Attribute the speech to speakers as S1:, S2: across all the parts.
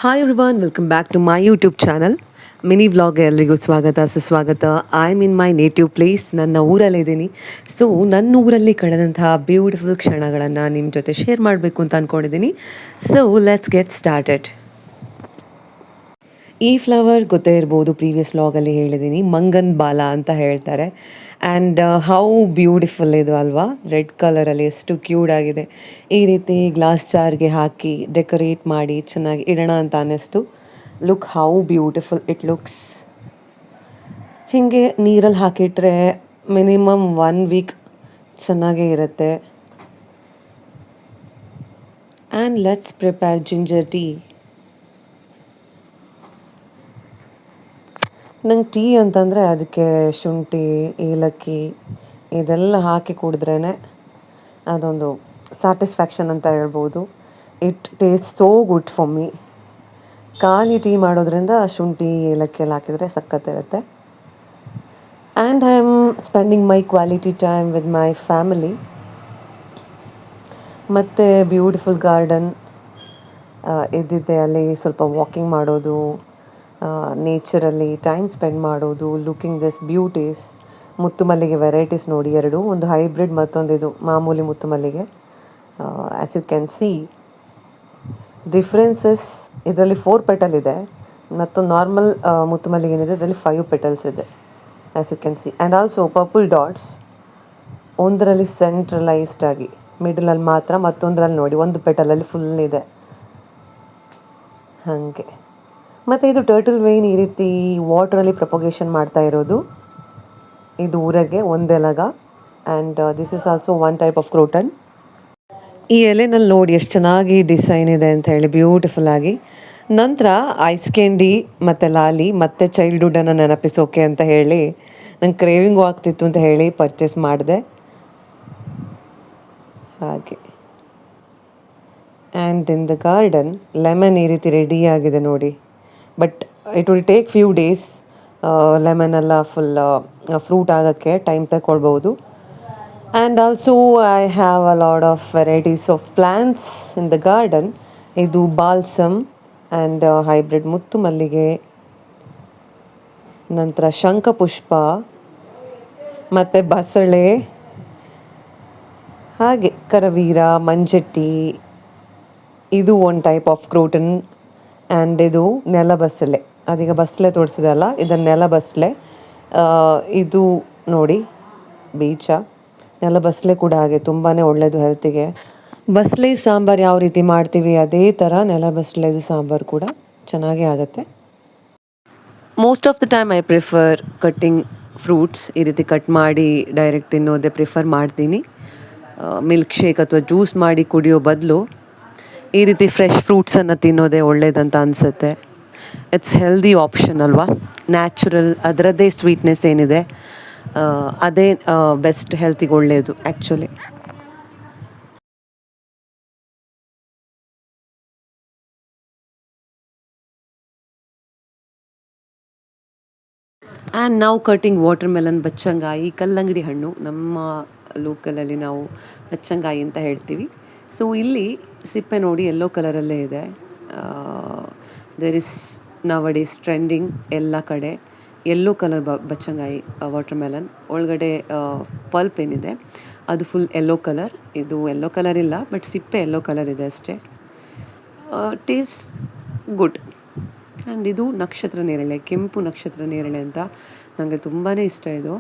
S1: Hi everyone, welcome back to my YouTube channel. Mini vlog ಎಲ್ರಿಗೂ ಸ್ವಾಗತ ಸುಸ್ವಾಗತ. I am in my native place. ನನ್ನ ಊರಲ್ಲಿದ್ದೀನಿ. So ನನ್ನ ಊರಲ್ಲಿ ಕಳೆದಂತಹ ಬ್ಯೂಟಿಫುಲ್ ಕ್ಷಣಗಳನ್ನು ನಿಮ್ಮ ಜೊತೆ ಶೇರ್ ಮಾಡಬೇಕು ಅಂತ ಅಂದ್ಕೊಂಡಿದ್ದೀನಿ. So let's get started. ಈ ಫ್ಲವರ್ ಗೊತ್ತೇ ಇರ್ಬೋದು, ಪ್ರೀವಿಯಸ್ ವ್ಲಾಗಲ್ಲಿ ಹೇಳಿದ್ದೀನಿ, ಮಂಗನ್ ಬಾಲ ಅಂತ ಹೇಳ್ತಾರೆ. ಆ್ಯಂಡ್ ಹೌ ಬ್ಯೂಟಿಫುಲ್ ಇದು ಅಲ್ವಾ, ರೆಡ್ ಕಲರಲ್ಲಿ ಎಷ್ಟು ಕ್ಯೂಟ್ ಆಗಿದೆ. ಈ ರೀತಿ ಗ್ಲಾಸ್ ಜಾರ್ಗೆ ಹಾಕಿ ಡೆಕೋರೇಟ್ ಮಾಡಿ ಚೆನ್ನಾಗಿ ಇಡೋಣ ಅಂತ ಅನ್ನಿಸ್ತು. Look how beautiful it looks. ಹೀಗೆ ನೀರಲ್ಲಿ ಹಾಕಿಟ್ರೆ ಮಿನಿಮಮ್ 1 ವೀಕ್ ಚೆನ್ನಾಗೇ ಇರುತ್ತೆ. And let's prepare ginger tea. ನಂಗೆ ಟೀ ಅಂತಂದರೆ ಅದಕ್ಕೆ ಶುಂಠಿ, ಏಲಕ್ಕಿ ಇದೆಲ್ಲ ಹಾಕಿ ಕುಡಿದ್ರೇ ಅದೊಂದು ಸ್ಯಾಟಿಸ್ಫ್ಯಾಕ್ಷನ್ ಅಂತ ಹೇಳ್ಬೋದು. It taste so good for me. ಖಾಲಿ ಟೀ ಮಾಡೋದ್ರಿಂದ ಶುಂಠಿ ಏಲಕ್ಕಿ ಎಲ್ಲ ಹಾಕಿದರೆ ಸಖತ್ತಿರುತ್ತೆ. And I am spending my quality time with my family. ಮತ್ತು ಬ್ಯೂಟಿಫುಲ್ ಗಾರ್ಡನ್ ಇದ್ದಿದ್ದೆ, ಅಲ್ಲಿ ಸ್ವಲ್ಪ ವಾಕಿಂಗ್ ಮಾಡೋದು, ನೇಚರಲ್ಲಿ ಟೈಮ್ ಸ್ಪೆಂಡ್ ಮಾಡೋದು, ಲುಕಿಂಗ್ ದಿಸ್ ಬ್ಯೂಟೀಸ್. ಮುತ್ತು ಮಲ್ಲಿಗೆ ವೆರೈಟೀಸ್ ನೋಡಿ, ಎರಡು, ಒಂದು ಹೈಬ್ರಿಡ್ ಮತ್ತೊಂದು ಇದು ಮಾಮೂಲಿ ಮುತ್ತು ಮಲ್ಲಿಗೆ. As you can see differences, ಇದರಲ್ಲಿ 4 ಪೆಟಲ್ ಇದೆ, ಮತ್ತೊಂದು ನಾರ್ಮಲ್ ಮುತ್ತು ಮಲ್ಲಿಗೆ ಏನಿದೆ ಇದರಲ್ಲಿ 5 ಪೆಟಲ್ಸ್ ಇದೆ, as you can see. And also purple dots, ಒಂದರಲ್ಲಿ ಸೆಂಟ್ರಲೈಸ್ಡ್ ಆಗಿ ಮಿಡಲಲ್ಲಿ ಮಾತ್ರ, ಮತ್ತೊಂದರಲ್ಲಿ ನೋಡಿ ಒಂದು ಪೆಟಲಲ್ಲಿ ಫುಲ್ ಇದೆ ಹಾಗೆ. ಮತ್ತು ಇದು ಟರ್ಟಲ್ ವೇನ್ ಈ ರೀತಿ ವಾಟ್ರಲ್ಲಿ ಪ್ರಪೊಗೇಷನ್ ಮಾಡ್ತಾ ಇರೋದು. ಇದು ಊರಗೆ ಒಂದೆಲಗ. And this is also one type of croton. ಈ ಎಲೆನಲ್ಲಿ ನೋಡಿ ಎಷ್ಟು ಚೆನ್ನಾಗಿ ಡಿಸೈನ್ ಇದೆ ಅಂತ ಹೇಳಿ, ಬ್ಯೂಟಿಫುಲ್ ಆಗಿ. ನಂತರ ಐಸ್ ಕ್ಯಾಂಡಿ ಮತ್ತು ಲಾಲಿ ಮತ್ತು ಚೈಲ್ಡ್ಹುಡ್ಡನ್ನು ನೆನಪಿಸೋಕೆ ಅಂತ ಹೇಳಿ, ನಂಗೆ ಕ್ರೇವಿಂಗು ಆಗ್ತಿತ್ತು ಅಂತ ಹೇಳಿ ಪರ್ಚೇಸ್ ಮಾಡಿದೆ ಹಾಗೆ. And in the garden lemon ಈ ರೀತಿ ರೆಡಿಯಾಗಿದೆ ನೋಡಿ. But it will take few days. Lemon ಎಲ್ಲ ಫುಲ್ ಫ್ರೂಟ್ ಆಗೋಕ್ಕೆ ಟೈಮ್ ತಗೊಳ್ಬೋದು. And also I have a lot of varieties of plants in the garden. ಇದು ಬಾಲ್ಸಮ್ ಆ್ಯಂಡ್ ಹೈಬ್ರಿಡ್ ಮುತ್ತು ಮಲ್ಲಿಗೆ, ನಂತರ ಶಂಖಪುಷ್ಪ ಮತ್ತು ಬಸಳೆ, ಹಾಗೆ ಕರವೀರ, ಮಂಜಟ್ಟಿ, ಇದು ಒಂದು ಟೈಪ್ ಆಫ್ ಕ್ರೋಟನ್. ಆ್ಯಂಡ್ ಇದು ನೆಲಬಸಳೆ, ಅದೀಗ ಬಸಳೆ ತೋರಿಸಿದಲ್ಲ, ಇದನ್ನು ನೆಲಬಸಳೆ. ಇದು ನೋಡಿ ಬೀಜ. ನೆಲಬಸಳೆ ಕೂಡ ಹಾಗೆ ತುಂಬಾ ಒಳ್ಳೆಯದು ಹೆಲ್ತಿಗೆ. ಬಸಳೆ ಸಾಂಬಾರು ಯಾವ ರೀತಿ ಮಾಡ್ತೀವಿ ಅದೇ ಥರ ನೆಲಬಸಳೆದು ಸಾಂಬಾರು ಕೂಡ ಚೆನ್ನಾಗೇ ಆಗುತ್ತೆ. Most of the time I prefer cutting fruits. ಈ ರೀತಿ ಕಟ್ ಮಾಡಿ ಡೈರೆಕ್ಟ್ ತಿನ್ನೋದೇ ಪ್ರಿಫರ್ ಮಾಡ್ತೀನಿ. ಮಿಲ್ಕ್ ಶೇಕ್ ಅಥವಾ ಜ್ಯೂಸ್ ಮಾಡಿ ಕುಡಿಯೋ ಬದಲು ಈ ರೀತಿ ಫ್ರೆಶ್ ಫ್ರೂಟ್ಸನ್ನು ತಿನ್ನೋದೇ ಒಳ್ಳೇದಂತ ಅನಿಸುತ್ತೆ. ಇಟ್ಸ್ ಹೆಲ್ದಿ ಆಪ್ಷನ್ ಅಲ್ವಾ. ನ್ಯಾಚುರಲ್, ಅದರದ್ದೇ ಸ್ವೀಟ್ನೆಸ್ ಏನಿದೆ ಅದೇ ಬೆಸ್ಟ್ ಹೆಲ್ತಿಗೆ ಒಳ್ಳೆಯದು ಆ್ಯಕ್ಚುಲಿ. ಆ್ಯಂಡ್ ನಾವು ಕಟಿಂಗ್ ವಾಟರ್ ಮೆಲನ್, ಬಚ್ಚಂಗಾಯಿ, ಕಲ್ಲಂಗಡಿ ಹಣ್ಣು, ನಮ್ಮ ಲೋಕಲಲ್ಲಿ ನಾವು ಬಚ್ಚಂಗಾಯಿ ಅಂತ ಹೇಳ್ತೀವಿ. ಸೊ ಇಲ್ಲಿ ಸಿಪ್ಪೆ ನೋಡಿ ಯೆಲ್ಲೋ ಕಲರಲ್ಲೇ ಇದೆ. ದೇರ್ ಇಸ್ ನವ್ ಡೇಸ್ ಟ್ರೆಂಡಿಂಗ್ ಎಲ್ಲ ಕಡೆ ಯೆಲ್ಲೋ ಕಲರ್ ಬಚ್ಚಂಗಾಯಿ ವಾಟರ್ ಮೆಲನ್. ಒಳಗಡೆ ಪಲ್ಪ್ ಏನಿದೆ ಅದು ಫುಲ್ ಯೆಲ್ಲೋ ಕಲರ್. ಇದು ಯೆಲ್ಲೋ ಕಲರ್ ಇಲ್ಲ, ಬಟ್ ಸಿಪ್ಪೆ ಯೆಲ್ಲೋ ಕಲರ್ ಇದೆ ಅಷ್ಟೇ. Taste good. ಆ್ಯಂಡ್ ಇದು ನಕ್ಷತ್ರ ನೇರಳೆ, ಕೆಂಪು ನಕ್ಷತ್ರ ನೇರಳೆ ಅಂತ, ನನಗೆ ತುಂಬಾ ಇಷ್ಟ ಇದು.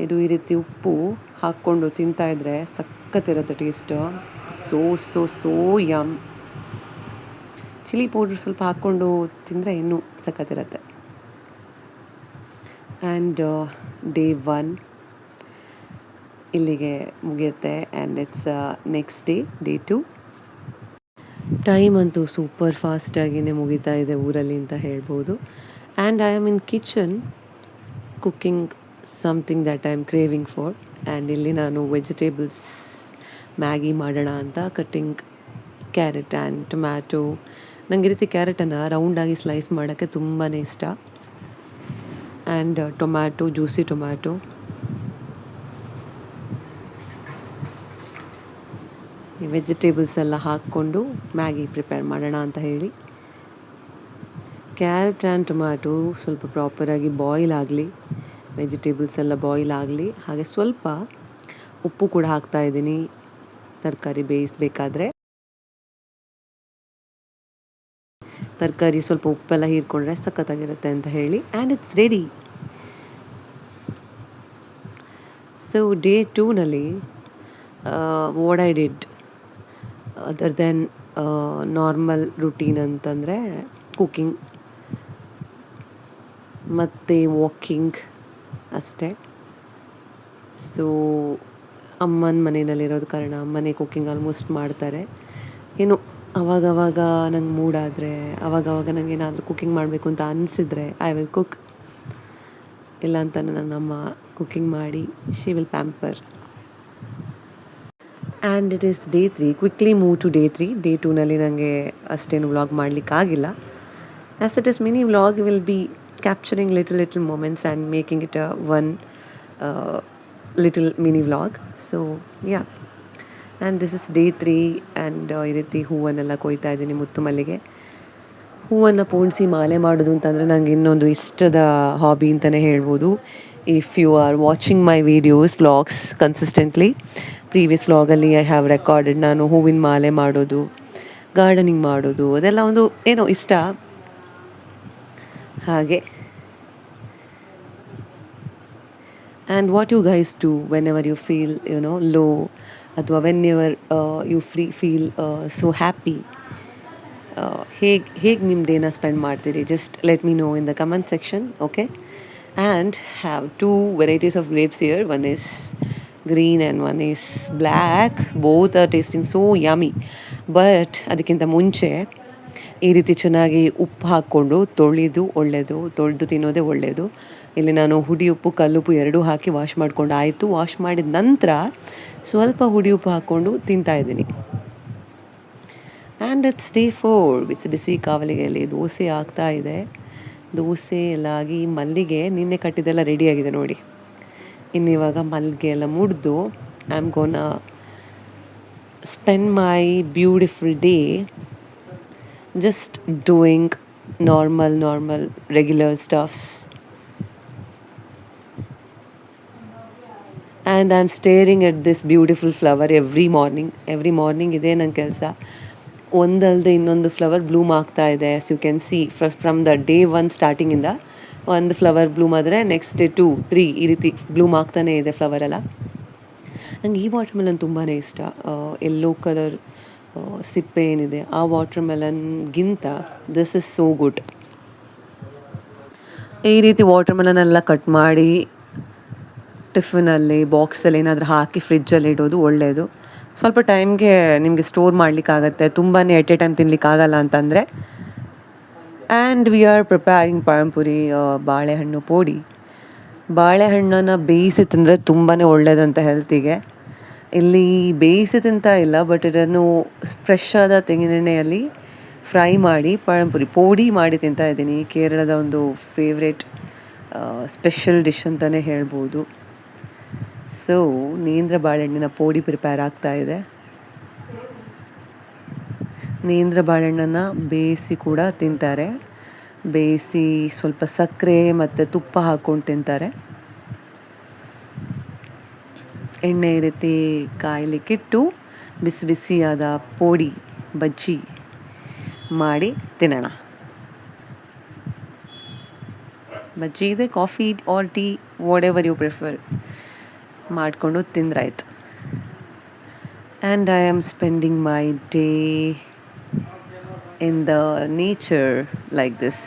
S1: ಇದು ಈ ರೀತಿ ಉಪ್ಪು ಹಾಕ್ಕೊಂಡು ತಿಂತಾಯಿದ್ರೆ ಸಖತ್ತಿರುತ್ತೆ taste. So so so yum. Chilli powder ಸ್ವಲ್ಪ ಹಾಕ್ಕೊಂಡು ತಿಂದರೆ ಇನ್ನೂ ಸಖತ್ತಿರುತ್ತೆ. ಆ್ಯಂಡ್ ಡೇ 1 ಇಲ್ಲಿಗೆ ಮುಗಿಯುತ್ತೆ. And it's next day 2. Time ಅಂತೂ ಸೂಪರ್ ಫಾಸ್ಟಾಗಿಯೇ ಮುಗಿತಾ ಇದೆ ಊರಲ್ಲಿ ಅಂತ ಹೇಳ್ಬೋದು. And I am in kitchen cooking something that I am craving for. And ಇಲ್ಲಿ ನಾನು ವೆಜಿಟೇಬಲ್ಸ್ ಮ್ಯಾಗಿ ಮಾಡೋಣ ಅಂತ ಕಟ್ಟಿಂಗ್ ಕ್ಯಾರೆಟ್ ಆ್ಯಂಡ್ ಟೊಮ್ಯಾಟೊ. ನನಗೆ ಈ ರೀತಿ ಕ್ಯಾರೆಟನ್ನು ರೌಂಡಾಗಿ ಸ್ಲೈಸ್ ಮಾಡೋಕ್ಕೆ ತುಂಬಾ ಇಷ್ಟ. ಆ್ಯಂಡ್ ಟೊಮ್ಯಾಟೊ, ಜ್ಯೂಸಿ ಟೊಮ್ಯಾಟೊ, ಈ ವೆಜಿಟೇಬಲ್ಸ್ ಎಲ್ಲ ಹಾಕ್ಕೊಂಡು ಮ್ಯಾಗಿ ಪ್ರಿಪೇರ್ ಮಾಡೋಣ ಅಂತ ಹೇಳಿ. ಕ್ಯಾರೆಟ್ ಆ್ಯಂಡ್ ಟೊಮ್ಯಾಟೊ ಸ್ವಲ್ಪ ಪ್ರಾಪರಾಗಿ ಬಾಯ್ಲ್ ಆಗಲಿ, ವೆಜಿಟೇಬಲ್ಸ್ ಎಲ್ಲ ಬಾಯ್ಲ್ ಆಗಲಿ. ಹಾಗೆ ಸ್ವಲ್ಪ ಉಪ್ಪು ಕೂಡ ಹಾಕ್ತಾಯಿದ್ದೀನಿ ತರಕಾರಿ ಬೇಯಿಸಬೇಕಾದ್ರೆ. ತರಕಾರಿ ಸ್ವಲ್ಪ ಉಪ್ಪೆಲ್ಲ ಹೀರ್ಕೊಂಡ್ರೆ ಸಖತ್ತಾಗಿರುತ್ತೆ ಅಂತ ಹೇಳಿ. And it's ready. So day 2ನಲ್ಲಿ what I did other then normal routine ಅಂತಂದರೆ ಕುಕ್ಕಿಂಗ್ ಮತ್ತು ವಾಕಿಂಗ್ ಅಷ್ಟೇ. ಸೊ ಅಮ್ಮನ ಮನೆಯಲ್ಲಿರೋದು ಕಾರಣ ಅಮ್ಮನೇ ಕುಕ್ಕಿಂಗ್ ಆಲ್ಮೋಸ್ಟ್ ಮಾಡ್ತಾರೆ. ಏನು ಅವಾಗವಾಗ ನಂಗೆ ಮೂಡಾದರೆ, ಅವಾಗವಾಗ ನಂಗೆ ಏನಾದರೂ ಕುಕ್ಕಿಂಗ್ ಮಾಡಬೇಕು ಅಂತ ಅನಿಸಿದರೆ ಐ ವಿಲ್ ಕುಕ್. ಇಲ್ಲ ಅಂತ ನನ್ನಮ್ಮ ಕುಕ್ಕಿಂಗ್ ಮಾಡಿ she will pamper. And it is day 3. Quickly move to day 3. Day 2ನಲ್ಲಿ ನನಗೆ ಅಷ್ಟೇನು ವ್ಲಾಗ್ ಮಾಡಲಿಕ್ಕಾಗಿಲ್ಲ. As it is mini vlog will be capturing little moments and making it one little mini vlog. So yeah, and this is day 3. And ಈ ರೀತಿ ಹೂವನ್ನೆಲ್ಲ ಕೊಯ್ತಾ ಇದ್ದೀನಿ, ಮುತ್ತು ಮಲ್ಲಿಗೆ ಹೂವನ್ನು ಪೋಣಿಸಿ ಮಾಲೆ ಮಾಡೋದು ಅಂತಂದರೆ ನನಗೆ ಇನ್ನೊಂದು ಇಷ್ಟದ ಹಾಬಿ ಅಂತಲೇ ಹೇಳ್ಬೋದು. If you are watching my videos vlogs consistently, previous ವ್ಲಾಗಲ್ಲಿ ಐ ಹ್ಯಾವ್ ರೆಕಾರ್ಡೆಡ್ ನಾನು ಹೂವಿನ ಮಾಲೆ ಮಾಡೋದು, ಗಾರ್ಡನಿಂಗ್ ಮಾಡೋದು, ಅದೆಲ್ಲ ಒಂದು ಏನೋ ಇಷ್ಟ. ಹಾಗೆ and what you guys do whenever you feel low, ಅಥವಾ whenever you feel so happy, ಹೇಗೆ ನಿಮ್ಮ ಡೇನ ಸ್ಪೆಂಡ್ ಮಾಡ್ತೀರಿ? Just let me know in the comment section. Okay, and have 2 varieties of grapes here. One is green and one is black. Both are tasting so yummy. But ಅದಕ್ಕಿಂತ ಮುಂಚೆ ಈ ರೀತಿ ಚೆನ್ನಾಗಿ ಉಪ್ಪು ಹಾಕ್ಕೊಂಡು ತೊಳೆದು ಒಳ್ಳೆಯದು, ತೊಳೆದು ತಿನ್ನೋದೇ ಒಳ್ಳೆಯದು. ಇಲ್ಲಿ ನಾನು ಹುಡಿ ಉಪ್ಪು, ಕಲ್ಲುಪ್ಪು ಎರಡೂ ಹಾಕಿ ವಾಶ್ ಮಾಡ್ಕೊಂಡು ಆಯಿತು. ವಾಶ್ ಮಾಡಿದ ನಂತರ ಸ್ವಲ್ಪ ಹುಡಿ ಉಪ್ಪು ಹಾಕ್ಕೊಂಡು ತಿಂತಾಯಿದ್ದೀನಿ. And it's day 4. ಬಿಸಿ ಬಿಸಿ ಕಾವಲಿಗೆಯಲ್ಲಿ ದೋಸೆ ಆಗ್ತಾ ಇದೆ. ದೋಸೆ ಎಲ್ಲ ಆಗಿ ಮಲ್ಲಿಗೆ ನಿನ್ನೆ ಕಟ್ಟಿದ್ದೆಲ್ಲ ರೆಡಿಯಾಗಿದೆ ನೋಡಿ. ಇನ್ನಿವಾಗ ಮಲ್ಲಿಗೆ ಎಲ್ಲ ಮುಡಿದು I am gonna spend my beautiful day just doing normal regular stuffs. And I'm staring at this beautiful flower every morning ಇದೇ ನನ್ನ ಕೆಲಸ. ಒಂದಲ್ಲದೆ ಇನ್ನೊಂದು ಫ್ಲವರ್ ಬ್ಲೂಮ್ ಆಗ್ತಾ ಇದೆ. As you can see from the day 1 ಸ್ಟಾರ್ಟಿಂಗಿಂದ ಒಂದು ಫ್ಲವರ್ ಬ್ಲೂಮ್ ಆದರೆ next day 2, 3 ಈ ರೀತಿ ಬ್ಲೂಮ್ ಆಗ್ತಾನೇ ಇದೆ ಫ್ಲವರ್ ಎಲ್ಲ. ನಂಗೆ ಈ ವಾಟರ್ ಮೆಲನ್ ತುಂಬಾ ಇಷ್ಟ. ಯೆಲ್ಲೋ ಕಲರ್ ಸಿಪ್ಪೆ ಏನಿದೆ ಆ ವಾಟರ್ ಮೆಲನ್ಗಿಂತ ದಿಸ್ ಇಸ್ ಸೋ ಗುಡ್. ಈ ರೀತಿ ವಾಟರ್ ಮೆಲನೆಲ್ಲ ಕಟ್ ಮಾಡಿ ಟಿಫನಲ್ಲಿ ಬಾಕ್ಸಲ್ಲಿ ಏನಾದರೂ ಹಾಕಿ ಫ್ರಿಜ್ಜಲ್ಲಿ ಇಡೋದು ಒಳ್ಳೆಯದು. ಸ್ವಲ್ಪ ಟೈಮ್ಗೆ ನಿಮಗೆ ಸ್ಟೋರ್ ಮಾಡಲಿಕ್ಕಾಗತ್ತೆ, ತುಂಬಾ ಎಟ್ ಎ ಟೈಮ್ ತಿನ್ನಲಿಕ್ಕಾಗಲ್ಲ ಅಂತಂದರೆ. ಆ್ಯಂಡ್ ವಿ ಆರ್ ಪ್ರಿಪೇರಿಂಗ್ ಪಾಯಂಪುರಿ, ಬಾಳೆಹಣ್ಣು ಪೋಡಿ. ಬಾಳೆಹಣ್ಣನ್ನು ಬೇಯಿಸಿ ತಿಂದರೆ ತುಂಬಾ ಒಳ್ಳೆಯದಂತ ಹೆಲ್ತಿಗೆ. ಇಲ್ಲಿ ಬೇಯಿಸಿ ತಿಂತಾ ಇಲ್ಲ, ಬಟ್ ಇದನ್ನು ಫ್ರೆಶ್ ಆದ ತೆಂಗಿನೆಣ್ಣೆಯಲ್ಲಿ ಫ್ರೈ ಮಾಡಿ ಪಾಯಂಪುರಿ ಪೋಡಿ ಮಾಡಿ ತಿಂತಾ ಇದ್ದೀನಿ. ಕೇರಳದ ಒಂದು ಫೇವ್ರೇಟ್ ಸ್ಪೆಷಲ್ ಡಿಶ್ ಅಂತಲೇ ಹೇಳ್ಬೋದು. ಸೊ ನೇಂದ್ರ ಬಾಳೆಹಣ್ಣಿನ ಪೋಡಿ ಪ್ರಿಪೇರ್ ಆಗ್ತಾ ಇದೆ. ನೇಂದ್ರ ಬಾಳೆಹಣ್ಣನ್ನು ಬೇಯಿಸಿ ಕೂಡ ತಿಂತಾರೆ. ಬೇಯಿಸಿ ಸ್ವಲ್ಪ ಸಕ್ಕರೆ ಮತ್ತು ತುಪ್ಪ ಹಾಕ್ಕೊಂಡು ತಿಂತಾರೆ. ಎಣ್ಣೆ ಈ ರೀತಿ ಕಾಯಲಿಕ್ಕಿಟ್ಟು ಬಿಸಿ ಬಿಸಿಯಾದ ಪೋಡಿ ಬಜ್ಜಿ ಮಾಡಿ ತಿನ್ನೋಣ. ಬಜ್ಜಿ ಇದೆ, coffee or tea whatever you prefer ಮಾಡಿಕೊಂಡು ತಿಂದ್ರಾಯ್ತು. And I am spending my day in the nature like this,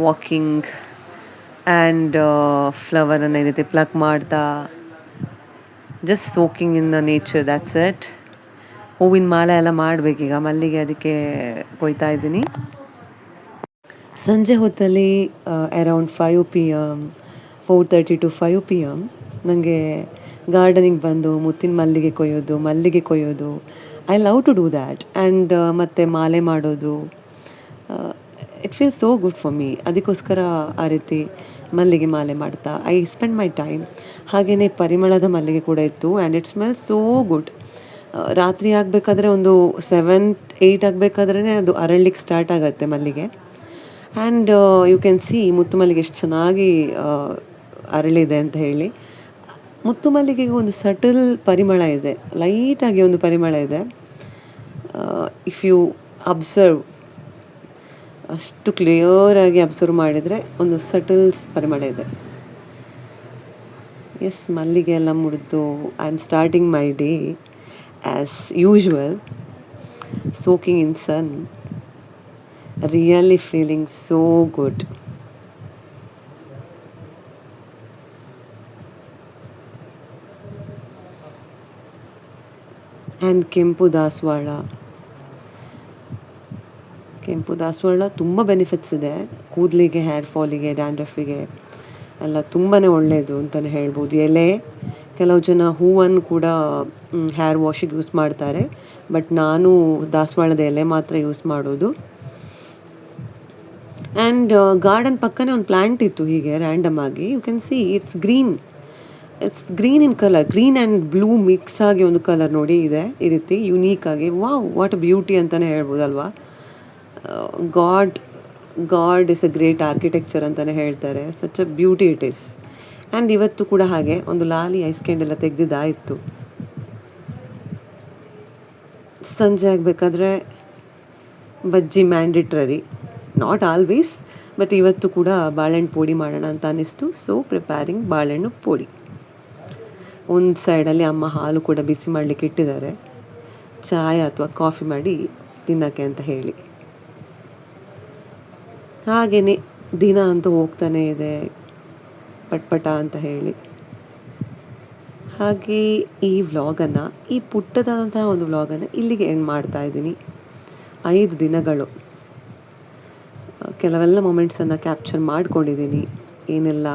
S1: walking and ಫ್ಲವರನ್ನು ಈ ರೀತಿ ಪ್ಲಕ್ ಮಾಡ್ತಾ just soaking in the nature, that's it. ಹೂವಿನ ಮಾಲೆ ಎಲ್ಲ ಮಾಡಬೇಕೀಗ, ಮಲ್ಲಿಗೆ ಅದಕ್ಕೆ ಕೊಯ್ತಾ ಇದ್ದೀನಿ. ಸಂಜೆ ಹೊತ್ತಲ್ಲಿ ಅರೌಂಡ್ 5 PM, 4:30 to 5 PM ನನಗೆ ಗಾರ್ಡನಿಂಗ್ ಬಂದು ಮುತ್ತಿನ ಮಲ್ಲಿಗೆ ಕೊಯ್ಯೋದು I love to do that. And ಮತ್ತು ಮಾಲೆ ಮಾಡೋದು it feels so good for me. ಅದಕ್ಕೋಸ್ಕರ ಆ ರೀತಿ ಮಲ್ಲಿಗೆ ಮಾಲೆ ಮಾಡ್ತಾ ಐ ಸ್ಪೆಂಡ್ ಮೈ ಟೈಮ್. ಹಾಗೆಯೇ ಪರಿಮಳದ ಮಲ್ಲಿಗೆ ಕೂಡ ಇತ್ತು and it smell so good. ರಾತ್ರಿ ಆಗಬೇಕಾದ್ರೆ ಒಂದು 7-8 ಆಗಬೇಕಾದ್ರೇ ಅದು ಅರಳಲಿಕ್ಕೆ ಸ್ಟಾರ್ಟ್ ಆಗುತ್ತೆ ಮಲ್ಲಿಗೆ. ಆ್ಯಂಡ್ ಯು ಕ್ಯಾನ್ ಸಿ ಮುತ್ತು ಮಲ್ಲಿಗೆ ಎಷ್ಟು ಚೆನ್ನಾಗಿ ಅರಳಿದೆ ಅಂತ ಹೇಳಿ. ಮುತ್ತು ಮಲ್ಲಿಗೆಗೆ ಒಂದು ಸಟಲ್ ಪರಿಮಳ ಇದೆ, ಲೈಟಾಗಿ ಒಂದು ಪರಿಮಳ ಇದೆ. ಇಫ್ ಯು ಅಬ್ಸರ್ವ್, ಅಷ್ಟು ಕ್ಲಿಯರಾಗಿ ಅಬ್ಸರ್ವ್ ಮಾಡಿದರೆ ಒಂದು ಸಟಲ್ಸ್ ಪರಿಮಳ ಇದೆ. ಎಸ್, ಮಲ್ಲಿಗೆ ಎಲ್ಲ ಮುಡಿದು I am starting my day as usual, soaking in sun, really feeling so good. And ಕೆಂಪು ದಾಸವಾಳ ತುಂಬ ಬೆನಿಫಿಟ್ಸ್ ಇದೆ. ಕೂದಲಿಗೆ, ಹೇರ್ ಫಾಲಿಗೆ, ಡ್ಯಾಂಡ್ರಫಿಗೆ ಎಲ್ಲ ತುಂಬಾ ಒಳ್ಳೆಯದು ಅಂತಲೇ ಹೇಳ್ಬೋದು. ಎಲೆ, ಕೆಲವು ಜನ ಹೂವನ್ನು ಕೂಡ ಹೇರ್ ವಾಶಿಗೆ ಯೂಸ್ ಮಾಡ್ತಾರೆ, ಬಟ್ ನಾನು ದಾಸವಾಳದ ಎಲೆ ಮಾತ್ರ ಯೂಸ್ ಮಾಡೋದು. ಆ್ಯಂಡ್ ಗಾರ್ಡನ್ ಪಕ್ಕನೇ ಒಂದು ಪ್ಲ್ಯಾಂಟ್ ಇತ್ತು, ಹೀಗೆ ರ್ಯಾಂಡಮ್ ಆಗಿ. You can see it's green in colour, green and blue mix ಆಗಿ ಒಂದು ಕಲರ್ ನೋಡಿ ಇದೆ, ಈ ರೀತಿ ಯುನೀಕ್ ಆಗಿ. ವಾವ್, ವಾಟ್ ಬ್ಯೂಟಿ ಅಂತಲೇ ಹೇಳ್ಬೋದಲ್ವಾ. God is a great architecture ಅಂತಲೇ ಹೇಳ್ತಾರೆ. Such a beauty it is. And ಇವತ್ತು ಕೂಡ ಹಾಗೆ ಒಂದು ಲಾಲಿ ಐಸ್ ಕ್ಯಾಂಡೆಲ್ಲ ತೆಗೆದಿದ್ದಾಯಿತು. ಸಂಜೆ ಆಗಬೇಕಾದ್ರೆ ಬಜ್ಜಿ ಮ್ಯಾಂಡಿಟ್ರರಿ, ನಾಟ್ ಆಲ್ವೇಸ್, ಬಟ್ ಇವತ್ತು ಕೂಡ ಬಾಳೆಹಣ್ಣು ಪೋಡಿ ಮಾಡೋಣ ಅಂತ ಅನ್ನಿಸ್ತು. ಸೊ ಪ್ರಿಪೇರಿಂಗ್ ಬಾಳೆಹಣ್ಣು ಪೋಡಿ. ಒಂದು ಸೈಡಲ್ಲಿ ಅಮ್ಮ ಹಾಲು ಕೂಡ ಬಿಸಿ ಮಾಡಲಿಕ್ಕೆ ಇಟ್ಟಿದ್ದಾರೆ, ಚಾಯ್ ಅಥವಾ ಕಾಫಿ ಮಾಡಿ ತಿನ್ನೋಕ್ಕೆ ಅಂತ ಹೇಳಿ. ಹಾಗೆಯೇ ದಿನ ಅಂತೂ ಹೋಗ್ತಾನೆ ಇದೆ ಪಟ್ಪಟ ಅಂತ ಹೇಳಿ. ಹಾಗೆ ಈ ವ್ಲಾಗನ್ನು, ಈ ಪುಟ್ಟದಾದಂತಹ ಒಂದು ವ್ಲಾಗನ್ನು ಇಲ್ಲಿಗೆ ಎಂಡ್ ಮಾಡ್ತಾ ಇದ್ದೀನಿ. 5 ದಿನಗಳು ಕೆಲವೆಲ್ಲ ಮೊಮೆಂಟ್ಸನ್ನು ಕ್ಯಾಪ್ಚರ್ ಮಾಡ್ಕೊಂಡಿದ್ದೀನಿ, ಏನೆಲ್ಲ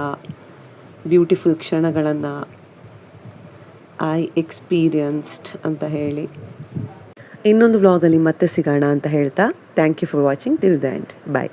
S1: ಬ್ಯೂಟಿಫುಲ್ ಕ್ಷಣಗಳನ್ನು ಐ ಎಕ್ಸ್ಪೀರಿಯನ್ಸ್ಡ್ ಅಂತ ಹೇಳಿ. ಇನ್ನೊಂದು ವ್ಲಾಗಲ್ಲಿ ಮತ್ತೆ ಸಿಗೋಣ ಅಂತ ಹೇಳ್ತಾ, thank you for watching till the end. Bye.